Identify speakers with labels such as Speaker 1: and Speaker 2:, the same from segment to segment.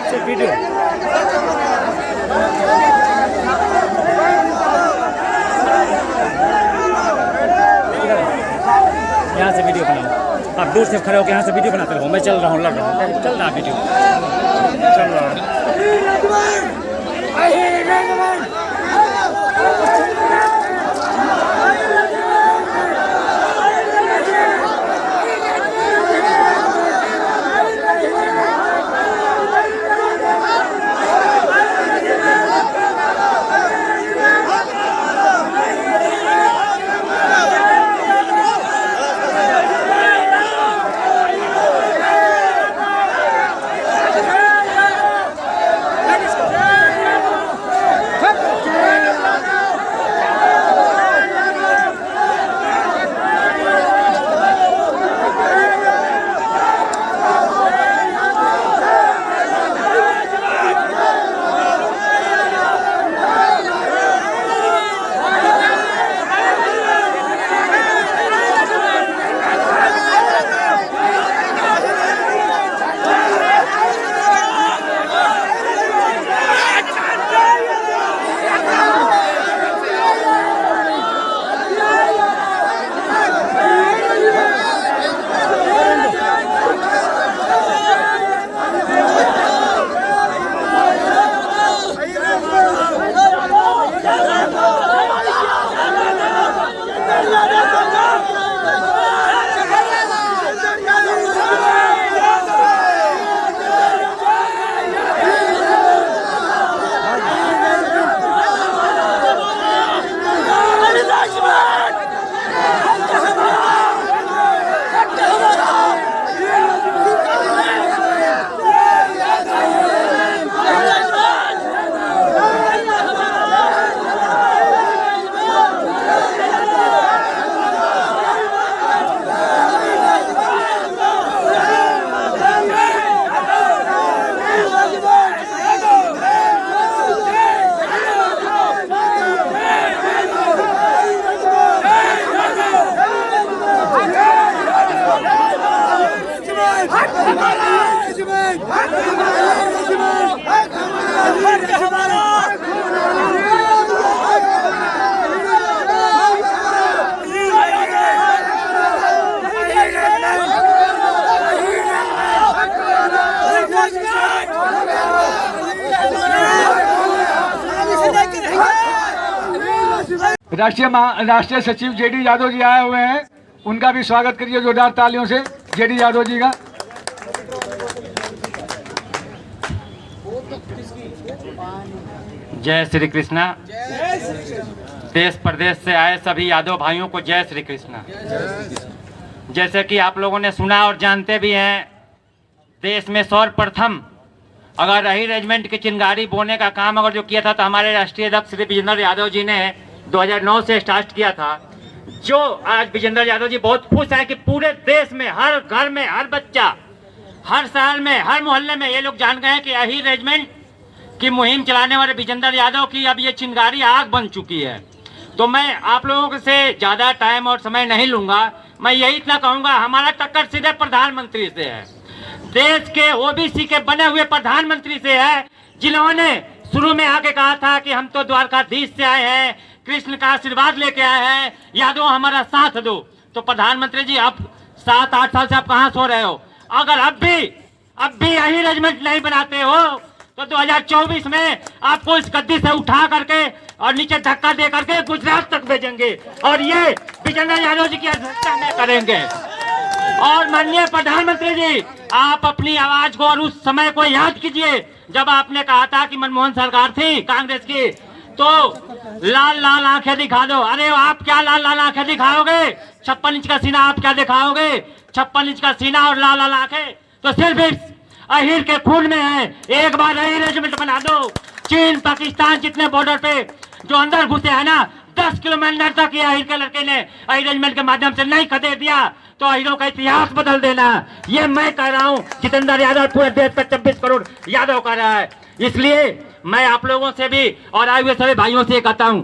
Speaker 1: Video यहाँ से video बनाओ, आप दूर से खड़े होकर यहाँ से वीडियो बनाते रहो। मैं चल रहा हूँ, लड़ रहा हूँ, चल रहा वीडियो चल रहा है।
Speaker 2: राष्ट्रीय सचिव जेडी यादव जी आए हुए हैं, उनका भी स्वागत करिए जोरदार तालियों से जेडी यादव जी का।
Speaker 3: जय श्री कृष्णा। देश प्रदेश से आए सभी यादव भाइयों को जय श्री कृष्णा। जैसे कि आप लोगों ने सुना और जानते भी हैं, देश में सर्वप्रथम अगर रही रेजिमेंट की चिंगारी बोने का काम अगर जो किया था तो हमारे राष्ट्रीय अध्यक्ष श्री विजेंद्र यादव जी ने 2009 से स्टार्ट किया था। जो आज विजेंद्र यादव जी बहुत खुश हैं कि पूरे देश में हर घर में हर बच्चा, हर शहर में, हर मोहल्ले में ये लोग जान गए हैं कि यही रेजिमेंट की मुहिम चलाने वाले विजेंद्र यादव की अब ये चिंगारी आग बन चुकी है। तो मैं आप लोगों से ज़्यादा टाइम और समय नहीं लूँगा। मैं यही इतना कहूँगा, हमारा टक्कर सीधे प्रधानमंत्री से है, देश के ओबीसी के बने हुए प्रधानमंत्री से है, जिन्होंने शुरू में आके कहा था कि हम तो द्वारकाधीश से आए हैं, कृष्ण का आशीर्वाद लेके आए हैं, यादव हमारा साथ दो। तो प्रधानमंत्री जी, अब 7-8 साल से आप कहाँ सो रहे हो? अगर अब भी यही रेजिमेंट नहीं बनाते हो तो 2024 में आपको इस गद्दी से उठा करके और नीचे धक्का दे करके गुजरात तक भेजेंगे और ये विजेंद्र यादव जी की अध्यक्षता में करेंगे। और माननीय प्रधानमंत्री जी, आप अपनी आवाज को और उस समय को याद कीजिए जब आपने कहा था कि मनमोहन सरकार थी कांग्रेस की, तो लाल लाल आंखें दिखा दो। अरे आप क्या लाल लाल आंखें दिखाओगे? 56 इंच का सीना आप क्या दिखाओगे? 56 इंच का सीना और लाल लाल आंखें तो सिर्फ इस अहीर के खून में है। एक बार यही रेजिमेंट बना दो। चीन पाकिस्तान जितने बॉर्डर पे जो अंदर घुसे है ना, 10 किलोमीटर तक ये अहीर के लड़के ने रेजिमेंट के माध्यम से नहीं खदेड़ दिया तो अहीरों का इतिहास बदल देना, ये मैं कह रहा हूँ। जितेंद्र यादव पूरे देश का 26 करोड़ यादव कर रहा है। इसलिए मैं आप लोगों से भी और आए हुए सभी भाइयों से कहता हूँ,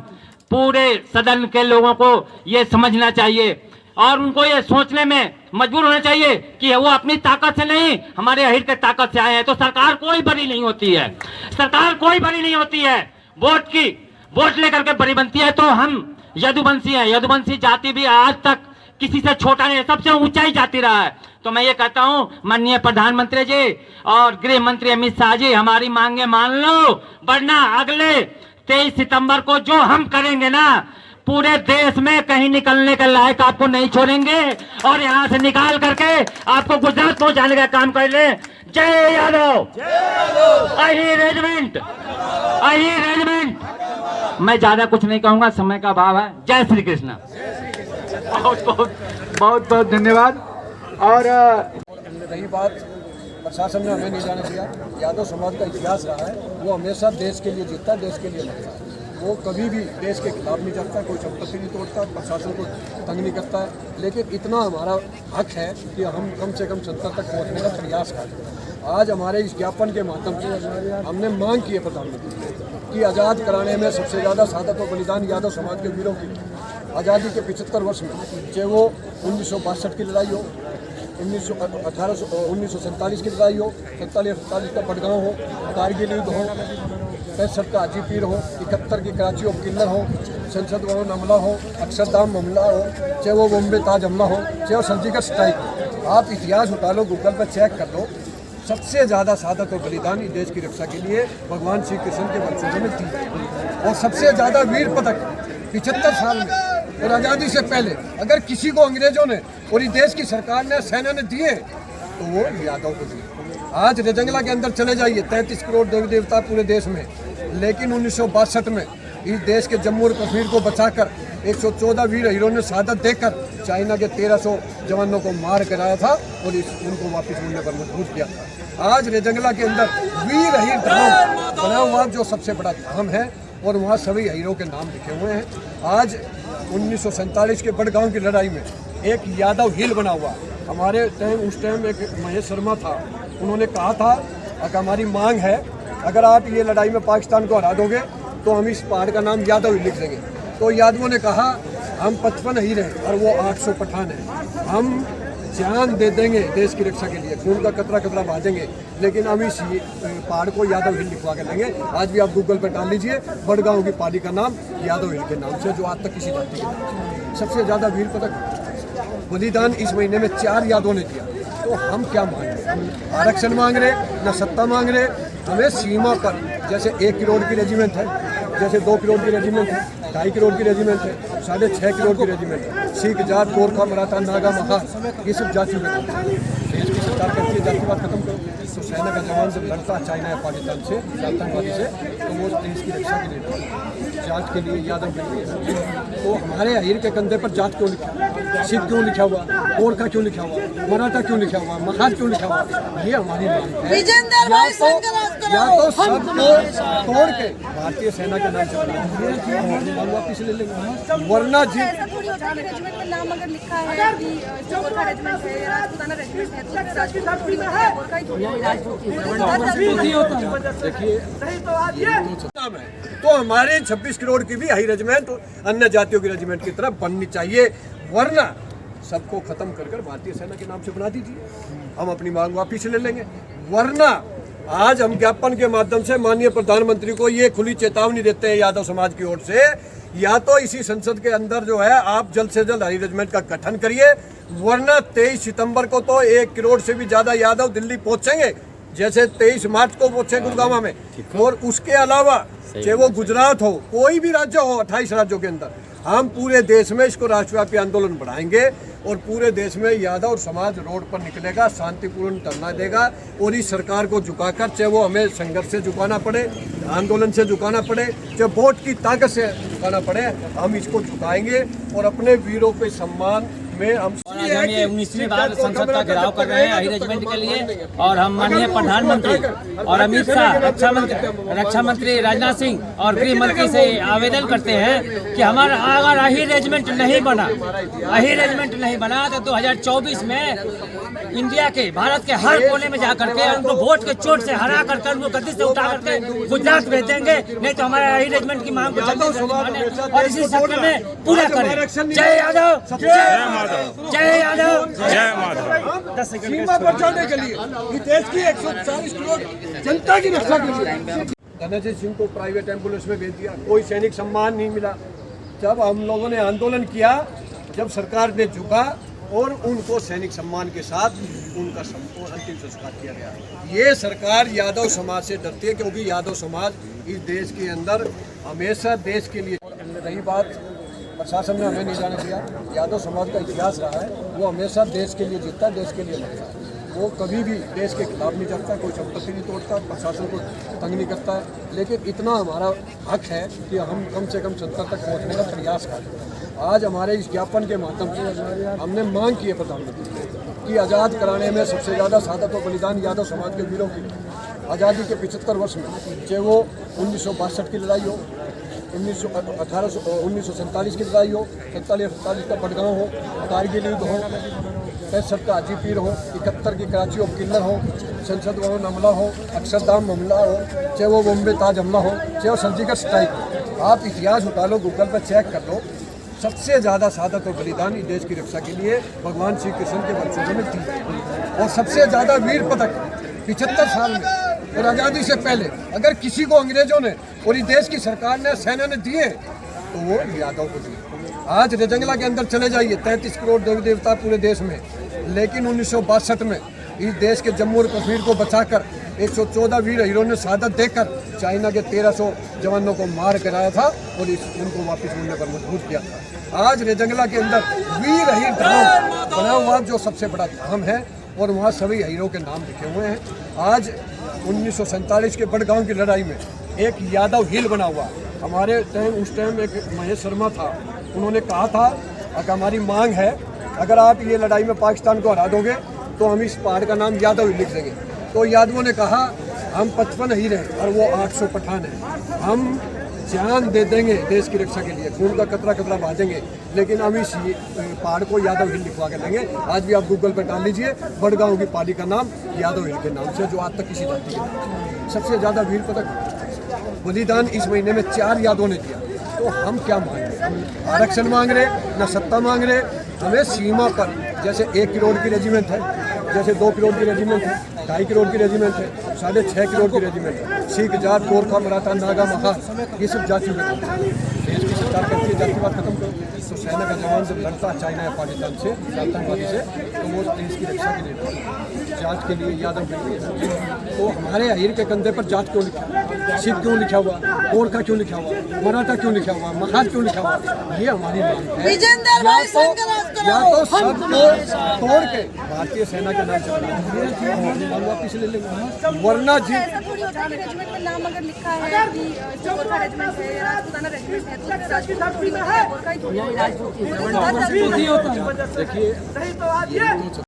Speaker 3: पूरे सदन के लोगों को ये समझना चाहिए, और उनको ये सोचने में मजबूर होना चाहिए कि वो अपनी ताकत से नहीं, हमारे अहिर के ताकत से आए हैं। तो सरकार कोई बड़ी नहीं होती है, सरकार कोई बड़ी नहीं होती है। वोट लेकर के बड़ी बनती है। तो हम यदुवंशी हैं, यदुवंशी जाति भी आज तक किसी से छोटा नहीं, सबसे ऊंचाई जाति रहा है। तो मैं ये कहता हूं माननीय प्रधानमंत्री जी और गृह मंत्री अमित शाह जी, हमारी मांगे मान लो, वरना अगले 23 सितंबर को जो हम करेंगे ना, पूरे देश में कहीं निकलने के लायक आपको नहीं छोड़ेंगे और यहां से निकाल करके आपको गुजरात पहुंचाने का काम कर ले। जय यादव, अहिर रेजिमेंट, अहिर रेजिमेंट। मैं ज्यादा कुछ नहीं कहूंगा, समय का अभाव है। जय श्री कृष्ण।
Speaker 2: बहुत धन्यवाद। और
Speaker 4: रही बात प्रशासन ने हमें नहीं जाने दिया, यादव समाज का इतिहास रहा है, वो हमेशा देश के लिए जीतता है, देश के लिए लड़ता है। वो कभी भी देश के खिलाफ नहीं जाता, कोई संपत्ति नहीं तोड़ता, प्रशासन को तंग नहीं करता है। लेकिन इतना हमारा हक है कि हम कम से कम संसद तक पहुँचने का प्रयास करें। आज हमारे इस ज्ञापन के माध्यम से हमने मांग की है प्रधानमंत्री कि आज़ाद कराने में सबसे ज़्यादा शहादत और बलिदान यादव समाज के वीरों की। आज़ादी के 75 वर्ष में, चाहे वो 1962 की लड़ाई हो, 1947 की लड़ाई हो, 47 का बड़गांव हो, कारगिल युद्ध हो, 65 का हाजीपीर हो, 71 की कराची ऑफ किन्नर हो, संसद भवन हमला हो, अक्षरधाम हमला हो, चाहे वो बॉम्बे ताज हमला हो, चाहे वो सर्जिकल स्ट्राइक हो। आप इतिहास उठा लो, गूगल पर चेक कर लो, सबसे ज़्यादा शहादत और बलिदान इस देश की रक्षा के लिए भगवान श्री कृष्ण के वंशजों में मिलती है। और सबसे ज़्यादा वीर पदक 75 साल में और आज़ादी से पहले अगर किसी को अंग्रेजों ने और इस देश की सरकार ने, सेना ने दिए तो वो यादव को दिए। आज रेजंगला के अंदर चले जाइए, 33 करोड़ देवी देवता पूरे देश में, लेकिन 1962 में इस देश के जम्मू और कश्मीर को बचाकर 114 वीर हीरों ने शहादत देकर चाइना के 1300 जवानों को मार कराया था और उनको वापस मिलने पर मजबूर किया था। आज रेजंगला के अंदर वीर हीर धाम बना हुआ जो सबसे बड़ा धाम है और वहाँ सभी हीरों के नाम लिखे हुए हैं। आज 1947 के बड़गांव की लड़ाई में एक यादव हिल बना हुआ। हमारे उस टाइम एक महेश शर्मा था, उन्होंने कहा था अगर हमारी मांग है, अगर आप ये लड़ाई में पाकिस्तान को हरा दोगे तो हम इस पहाड़ का नाम यादव हिल लिख देंगे। तो यादवों ने कहा हम 55 हीर हैं और वो 800 पठान हैं, हम जान दे देंगे देश की रक्षा के लिए, खून का कतरा कतरा बांधेंगे, लेकिन हम इस पहाड़ को यादव हिल लिखवा के लेंगे। आज भी आप गूगल पर डाल लीजिए, बड़गांव की पहाड़ी का नाम यादव हिल के नाम से, जो आज तक किसी जाति के नाम। सबसे ज़्यादा वीर पदक बलिदान इस महीने में 4 यादवों ने दिया। तो हम क्या मांग रहे? हम आरक्षण मांग रहे, न सत्ता मांग रहे। हमें सीमा पर जैसे 1 करोड़ की रेजिमेंट है, जैसे 2 करोड़ की रेजिमेंट है, 2.5 करोड़ की रेजिमेंट है, 6.5 करोड़ की रेजिमेंट है, सिख जाट, गोरखा, मराठा, नागा, महार, ये सब जातियों में देश की सरकार कहती है जातिवाद खत्म करो। तो सेना का जवान जब लड़ता है चाइना या पाकिस्तान से, आतंकवादी से, तो वो देश की रक्षा के लिए, जाट के लिए, यादव के लिए। तो हमारे अहीर के कंधे पर जाट क्यों लिखा, सिख क्यों लिखा हुआ, गोरखा क्यों लिखा हुआ, मराठा क्यों लिखा हुआ, महार क्यों लिखा हुआ? ये हमारी मांग है। या तो सबको तोड़ के भारतीय सेना के नाम से मांग वापिस ले लेंगे, वरना जी
Speaker 5: नाम अगर लिखा है कि जो गोरखा रेजिमेंट है या राजपूताना रेजिमेंट है तो राजपूत है, गोरखा
Speaker 4: देखिए तो हमारे 26 करोड़ की भी हाई रेजिमेंट अन्य जातियों की रेजिमेंट की तरफ बननी चाहिए, वरना सबको खत्म कर भारतीय सेना के नाम से बना दीजिए, हम अपनी मांग वापिस ले लेंगे। वरना आज हम ज्ञापन के माध्यम से माननीय प्रधानमंत्री को ये खुली चेतावनी देते हैं यादव समाज की ओर से, या तो इसी संसद के अंदर जो है आप जल्द से जल्द हाई रेजिमेंट का गठन करिए, वरना 23 सितंबर को तो 1 करोड़ से भी ज्यादा यादव दिल्ली पहुंचेंगे, जैसे 23 मार्च को पहुंचे गुड़गांव में। और उसके अलावा चाहे वो गुजरात हो, कोई भी राज्य हो, 28 राज्यों के अंदर, हम पूरे देश में इसको राष्ट्रव्यापी आंदोलन बढ़ाएंगे और पूरे देश में यादव समाज रोड पर निकलेगा, शांतिपूर्ण धरना देगा और इस सरकार को झुकाकर, चाहे वो हमें संघर्ष से झुकाना पड़े, आंदोलन से झुकाना पड़े, चाहे वोट की ताकत से झुकाना पड़े, हम इसको झुकाएंगे और अपने वीरों के सम्मान में हम
Speaker 1: आज हम ये 19वीं बार संसद का घेराव कर रहे हैं हाई रेजिमेंट के लिए। और हम माननीय प्रधानमंत्री और अमित शाह, रक्षा मंत्री राजनाथ सिंह और गृह मंत्री से आवेदन करते हैं कि हमारा अगर अही रेजिमेंट नहीं बना, अही रेजिमेंट नहीं बना तो 2024 में इंडिया के, भारत के हर कोने में जाकर के उनको वोट के चोट से हरा करके उनको गद्दी से उठा करके गुजरात भेज देंगे, नहीं तो हमारे अही रेजिमेंट की मांग को जल्दी और इसी सत्र में पूरा करें। जय यादव, जय
Speaker 6: माधव।
Speaker 1: जय यादव।
Speaker 6: जय माधव।
Speaker 4: सीमा पर जाने के लिए इस देश की 140 करोड़ जनता की रक्षा के लिए धनंजय सिंह को प्राइवेट एम्बुलेंस में भेज दिया, कोई सैनिक सम्मान नहीं मिला। जब हम लोगों ने आंदोलन किया, जब सरकार ने झुका और उनको सैनिक सम्मान के साथ उनका अंतिम संस्कार किया गया। ये सरकार यादव समाज से डरती है, क्योंकि यादव समाज इस देश के अंदर हमेशा देश के लिए। रही बात प्रशासन ने हमें नहीं जाने दिया, यादव समाज का इतिहास रहा है, वो हमेशा देश के लिए जीतता है, देश के लिए लड़ता है। वो कभी भी देश के खिलाफ नहीं चलता, कोई संपत्ति नहीं तोड़ता, प्रशासन को तंग नहीं करता। लेकिन इतना हमारा हक है कि हम कम से कम संसद तक पहुंचने का प्रयास करें। आज हमारे इस ज्ञापन के माध्यम से हमने मांग की है प्रधानमंत्री कि आज़ाद कराने में सबसे ज़्यादा शहादत और बलिदान यादव समाज के वीरों की। आज़ादी के 75 वर्ष में, चाहे वो 1962 की लड़ाई हो, 1947 की लड़ाई हो, 47 का बडगांव हो, कारगिल युद्ध हो, 65 का हाजीपीर हो, 71 की कराची ऑफ किन्नर हो, संसद भवन हमला हो, अक्षरधाम हमला हो, चाहे वो बॉम्बे ताज हमला हो, चाहे वो सर्जिकल स्ट्राइक हो। आप इतिहास उठा लो, गूगल पर चेक कर लो, सबसे ज़्यादा शहादत और बलिदान इस देश की रक्षा के लिए भगवान श्री कृष्ण के वंशजों में थी। और सबसे ज़्यादा वीर पदक 75 साल में और आज़ादी से पहले अगर किसी को अंग्रेजों ने और इस देश की सरकार ने, सेना ने दिए, तो वो यादव को दिए। आज रेजंगला के अंदर चले जाइए, 33 करोड़ देवी देवता पूरे देश में, लेकिन 1962 में इस देश के जम्मू और कश्मीर को बचाकर 114 वीर हीरों ने शहादत देकर चाइना के 1300 जवानों को मार कराया था और उनको वापस मुड़ने पर मजबूर किया था। आज रेजंगला के अंदर वीर हीर धाम बना हुआ, जो सबसे बड़ा धाम है, और वहाँ सभी हीरों के नाम लिखे हुए हैं। आज 1947 के बडगांव की लड़ाई में एक यादव हिल बना हुआ। हमारे उस टाइम एक महेश शर्मा था, उन्होंने कहा था कि हमारी मांग है, अगर आप ये लड़ाई में पाकिस्तान को हरा दोगे तो हम इस पहाड़ का नाम यादव ही लिख देंगे। तो यादवों ने कहा हम 55 हीर हैं और वो 800 पठान हैं, हम जान दे देंगे देश की रक्षा के लिए, खून का कतरा कतरा बहा देंगे, लेकिन हम इस पहाड़ को यादव हिल लिखवा के देंगे। आज भी आप गूगल पर डाल लीजिए, बडगांव की पाली का नाम यादव हिल के नाम से, जो आज तक किसी जाति के। सबसे ज़्यादा वीर पदक बलिदान इस महीने में 4 यादवों ने दिया। तो हम क्या मांग रहे? हम आरक्षण मांग रहे, न सत्ता मांग रहे। हमें सीमा पर जैसे 1 करोड़ की रेजिमेंट है, जैसे 2 करोड़ की रेजिमेंट है, 2.5 करोड़ की रेजिमेंट है, 6.5 करोड़ की रेजिमेंट है, सिख, जाट, गोरखा, मराठा, नागा, महार, ये सब जातियों के देश की सरकार कहती है जातिवाद खत्म करो। तो सेना का जवान जब लड़ता है चाइना या पाकिस्तान से, आतंकवादी से, तो वो देश की रक्षा के लिए, जाट के लिए, यादव के लिए। तो हमारे अहीर के कंधे पर जाट क्यों लिखा, सिख क्यों लिखा हुआ, गोरखा क्यों लिखा हुआ, मराठा क्यों लिखा हुआ, महार क्यों लिखा हुआ? ये हमारी मांग है। या तो सबको तोड़ के भारतीय सेना के नाम से वापिस ले लेंगे, वरना जी
Speaker 5: ऐसा थोड़ी होता है कि रेजिमेंट में नाम अगर लिखा है कि गोरखा रेजिमेंट है या राजपूताना रेजिमेंट है, तो राजपूत थोड़ी में है, गोरखा ही थोड़ी है।
Speaker 4: देखिए